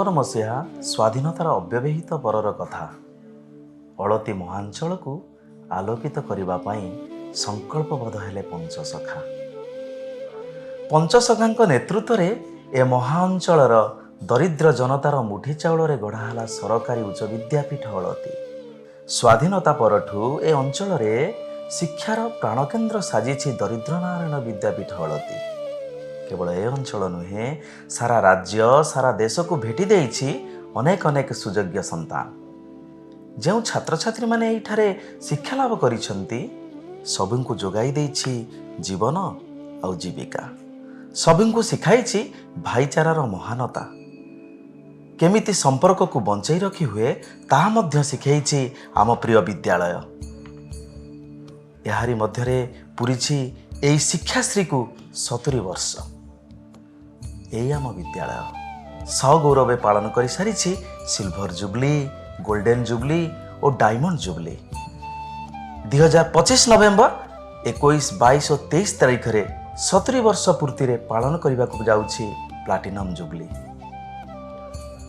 मसीहा स्वाधीनतार अव्यवहित बरर कथा अलती महांचल को आलोकित करने संकल्पबद्ध हेले पंचसखा। पंचसखा नेतृत्व में ए महांचलर दरिद्र जनतार मुठी चाउल गढ़ाला सरकारी उच्च विद्यापीठ अलती। स्वाधीनता परठू ए अंचल शिक्षार प्राणकेन्द्र साजिछि दरिद्र नारायण विद्यापीठ अलती। केवल ए अंचल नुहे सारा राज्य सारा देश को भेटी देइछि अनेक अनेक सुयोग्य संतान। जो छात्र छात्री माने एठारे शिक्षा लाभ करिसंती सबुଙ୍କୁ जोगाई देइछि जीवन आउ जीविका। सबुଙ୍କୁ शिखाइछि भाईचारार महानता केमिति संपर्क को बंचाई रखी हुए ताहा मध्य शिखाइछि आम प्रिय विद्यालय। याहारी मध्यरे पुरिछि एई शिक्षाश्री को 70 वर्ष। एई आम विद्यालय सगौरवे पालन कर सारी सिल्वर जुबली गोल्डन जुबली और डायमंड जुबली। 2025 नवेम्बर 21, 22 और 23 तारीख में 70 वर्ष पूर्ति रे पालन करने को जाउछि प्लाटिनम जुबली।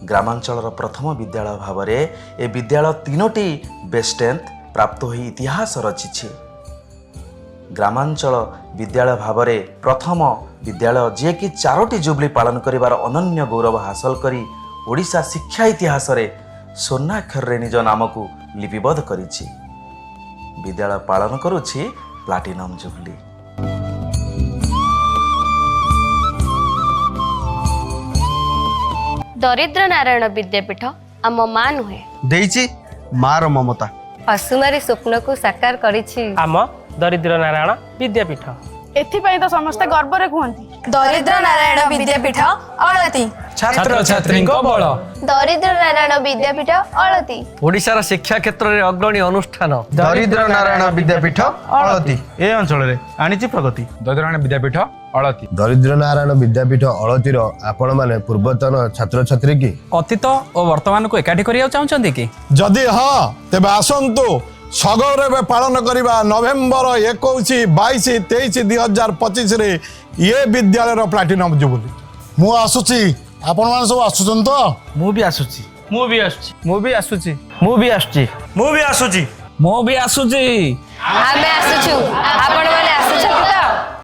ग्रामांचल प्रथम विद्यालय भाव में ए विद्यालय 3टी बेस्ट रैंक प्राप्त हो इतिहास रचिछि। ग्रामांचल विद्यालय भाव में प्रथम विद्यालय जे कि 4टी जुबली पालन करिवार अनन्य गौरव हासिल करी ओडिशा शिक्षा इतिहास रे स्वर्णाक्षर रे निज नाम को लिपिबद्ध करिछि। विद्यालय पालन करुछि प्लाटिनम जुबली। दरिद्र नारायण विद्यापीठ आम मां नुहे देइछि मार ममता। असुमारी स्वप्न को साकार करिछि आम दरिद्र नारायण विद्यापीठ। एथिपाई तो समस्त गर्व रे कहंती दरिद्र नारायण विद्यापीठ अलती। छात्र छात्री बल दरिद्र नारायण विद्यापीठ अलती। ओडिशार शिक्षा क्षेत्र में अग्रणी अनुष्ठान दरिद्र नारायण विद्यापीठ अलती। ए अंचल रे आनिछि प्रगति दरिद्र नारायण विद्यापीठ अलती। दरिद्र नारायण विद्यापीठ अलतीर आपण माने पूर्वतन छात्र छात्री की अतीत और वर्तमान को एकाठी करिया चाहुचंती कि जदि हाँ तेबे आसंतु सगौरवे पालन करिबा नवेम्बर 21, 22, 23, 2025 रे ये विद्यालय प्लाटिनम जुबली। मु आसुची आपण माने सब आसुचन तो मु भी आसुची मु भी आसुची मु भी आसुची मु भी आसुची मु भी आसुची मो भी आसुची आमे आसुछु आपण माने आसुछंती।